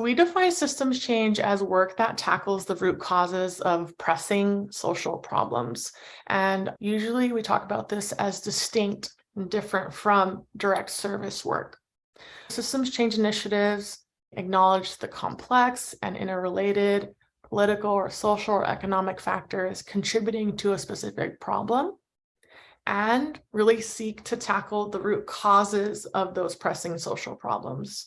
We define systems change as work that tackles the root causes of pressing social problems. And usually we talk about this as distinct and different from direct service work. Systems change initiatives acknowledge the complex and interrelated political or social or economic factors contributing to a specific problem and really seek to tackle the root causes of those pressing social problems.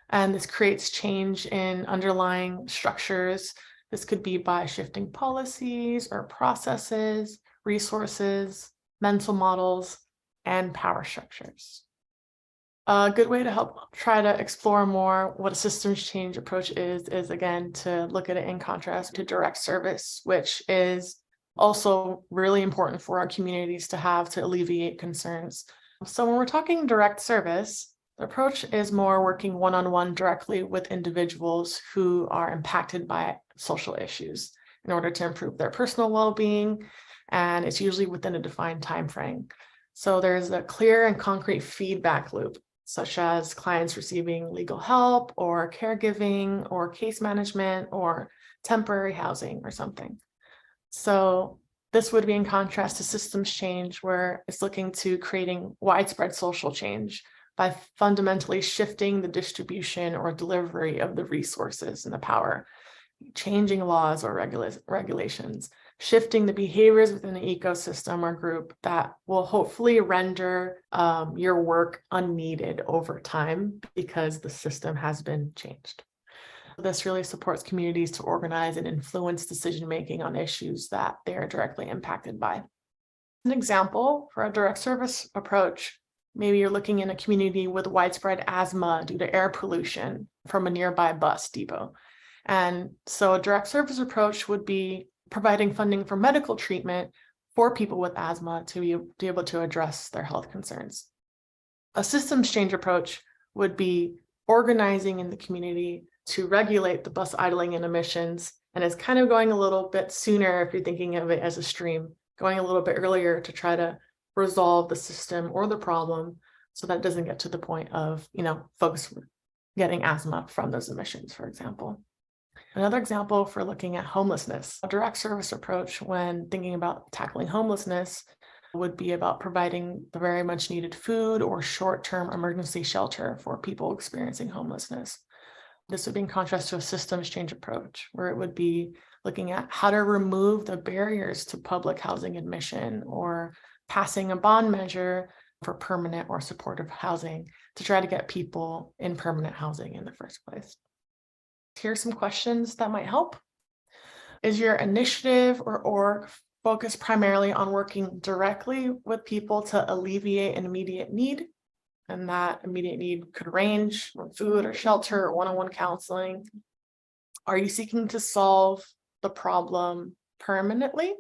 And this creates change in underlying structures. This could be by shifting policies or processes, resources, mental models, and power structures. A good way to help try to explore more what a systems change approach is again to look at it in contrast to direct service, which is also really important for our communities to have to alleviate concerns. So when we're talking direct service, the approach is more working one-on-one directly with individuals who are impacted by social issues in order to improve their personal well-being, and it's usually within a defined time frame. So there's a clear and concrete feedback loop, such as clients receiving legal help or caregiving or case management or temporary housing or something. So this would be in contrast to systems change, where it's looking to creating widespread social change by fundamentally shifting the distribution or delivery of the resources and the power, changing laws or regulations, shifting the behaviors within the ecosystem or group that will hopefully render your work unneeded over time because the system has been changed. This really supports communities to organize and influence decision-making on issues that they are directly impacted by. An example for a direct service approach, maybe you're looking in a community with widespread asthma due to air pollution from a nearby bus depot. And so a direct service approach would be providing funding for medical treatment for people with asthma to be able to address their health concerns. A systems change approach would be organizing in the community to regulate the bus idling and emissions, and is kind of going a little bit sooner if you're thinking of it as a stream, going a little bit earlier to try to resolve the system or the problem so that it doesn't get to the point of, folks getting asthma from those emissions, for example. Another example for looking at homelessness, a direct service approach when thinking about tackling homelessness would be about providing the very much needed food or short-term emergency shelter for people experiencing homelessness. This would be in contrast to a systems change approach, where it would be looking at how to remove the barriers to public housing admission or passing a bond measure for permanent or supportive housing to try to get people in permanent housing in the first place. Here's some questions that might help. Is your initiative or org focused primarily on working directly with people to alleviate an immediate need? And that immediate need could range from food or shelter or one-on-one counseling. Are you seeking to solve the problem permanently?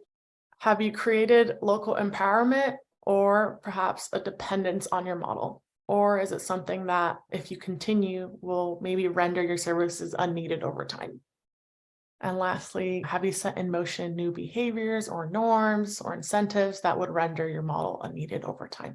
Have you created local empowerment or perhaps a dependence on your model? Or is it something that, if you continue, will maybe render your services unneeded over time? And lastly, have you set in motion new behaviors or norms or incentives that would render your model unneeded over time?